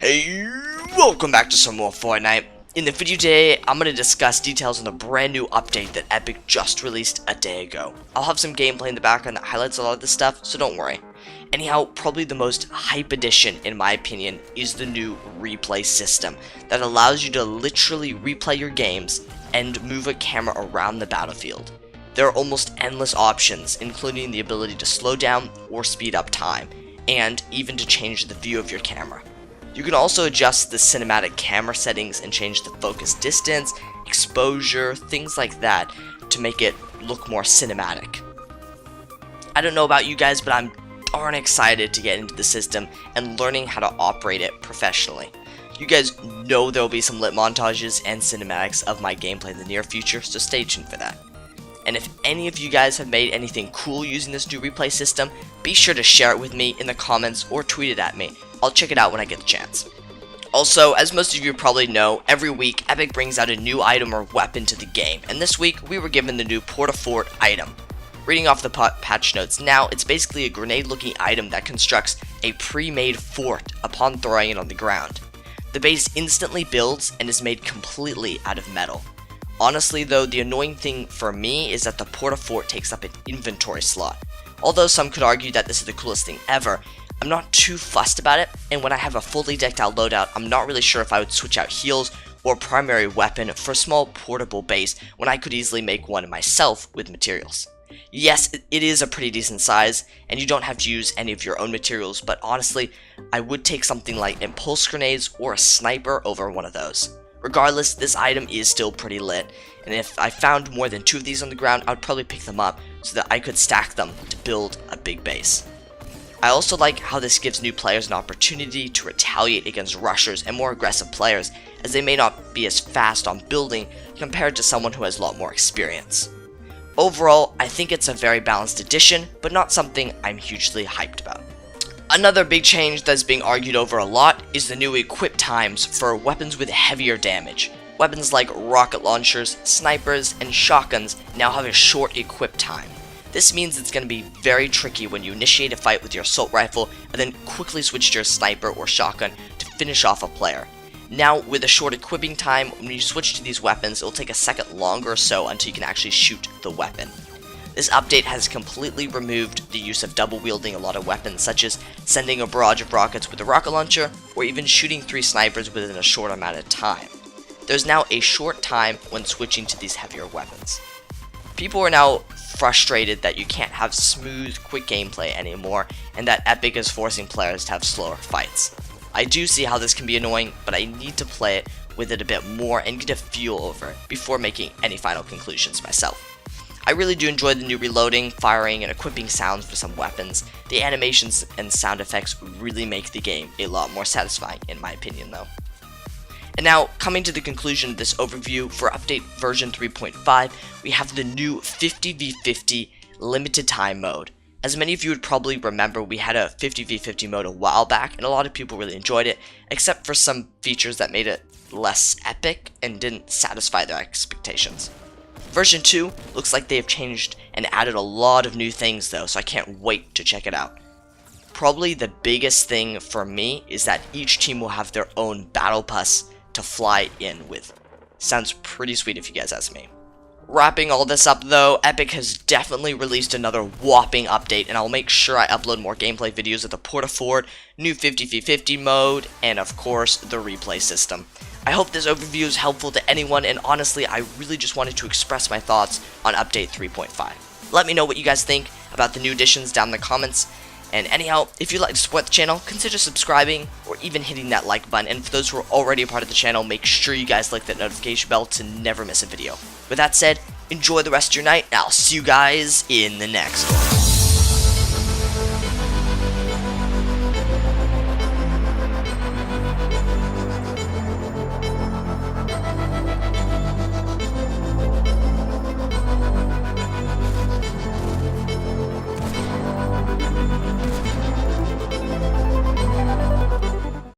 Hey, welcome back to some more Fortnite. In the video today, I'm going to discuss details on the brand new update that Epic just released a day ago. I'll have some gameplay in the background that highlights a lot of this stuff, so don't worry. Anyhow, probably the most hype addition, in my opinion, is the new replay system that allows you to literally replay your games and move a camera around the battlefield. There are almost endless options, including the ability to slow down or speed up time, and even to change the view of your camera. You can also adjust the cinematic camera settings and change the focus distance, exposure, things like that to make it look more cinematic. I don't know about you guys, but I'm darn excited to get into the system and learning how to operate it professionally. You guys know there will be some lit montages and cinematics of my gameplay in the near future, so stay tuned for that. And if any of you guys have made anything cool using this new replay system, be sure to share it with me in the comments or tweet it at me. I'll check it out when I get the chance. Also, as most of you probably know, every week Epic brings out a new item or weapon to the game, and this week we were given the new Port-a-Fort item. Reading off the patch notes now, it's basically a grenade-looking item that constructs a pre-made fort upon throwing it on the ground. The base instantly builds and is made completely out of metal. Honestly though, the annoying thing for me is that the Port-a-Fort takes up an inventory slot. Although some could argue that this is the coolest thing ever, I'm not too fussed about it, and when I have a fully decked out loadout, I'm not really sure if I would switch out heals or primary weapon for a small portable base when I could easily make one myself with materials. Yes, it is a pretty decent size, and you don't have to use any of your own materials, but honestly, I would take something like impulse grenades or a sniper over one of those. Regardless, this item is still pretty lit, and if I found more than 2 of these on the ground, I would probably pick them up so that I could stack them to build a big base. I also like how this gives new players an opportunity to retaliate against rushers and more aggressive players, as they may not be as fast on building compared to someone who has a lot more experience. Overall, I think it's a very balanced addition, but not something I'm hugely hyped about. Another big change that's being argued over a lot is the new equip times for weapons with heavier damage. Weapons like rocket launchers, snipers, and shotguns now have a short equip time. This means it's going to be very tricky when you initiate a fight with your assault rifle and then quickly switch to your sniper or shotgun to finish off a player. Now, with a short equipping time, when you switch to these weapons, it will take a second longer or so until you can actually shoot the weapon. This update has completely removed the use of double wielding a lot of weapons, such as sending a barrage of rockets with a rocket launcher, or even shooting 3 snipers within a short amount of time. There's now a short time when switching to these heavier weapons. People are now frustrated that you can't have smooth, quick gameplay anymore, and that Epic is forcing players to have slower fights. I do see how this can be annoying, but I need to play it with it a bit more and get a feel over it before making any final conclusions myself. I really do enjoy the new reloading, firing, and equipping sounds for some weapons. The animations and sound effects really make the game a lot more satisfying, in my opinion though. And now, coming to the conclusion of this overview, for update version 3.5, we have the new 50v50 limited time mode. As many of you would probably remember, we had a 50v50 mode a while back, and a lot of people really enjoyed it, except for some features that made it less epic and didn't satisfy their expectations. Version 2 looks like they have changed and added a lot of new things though, so I can't wait to check it out. Probably the biggest thing for me is that each team will have their own battle pass to fly in with. Sounds pretty sweet if you guys ask me. Wrapping all this up though, Epic has definitely released another whopping update, and I'll make sure I upload more gameplay videos of the Port-a-Fort, new 50v50 mode, and of course the replay system. I hope this overview is helpful to anyone, and honestly I really just wanted to express my thoughts on update 3.5. Let me know what you guys think about the new additions down in the comments. And anyhow, if you'd like to support the channel, consider subscribing or even hitting that like button. And for those who are already a part of the channel, make sure you guys click that notification bell to never miss a video. With that said, enjoy the rest of your night, and I'll see you guys in the next one.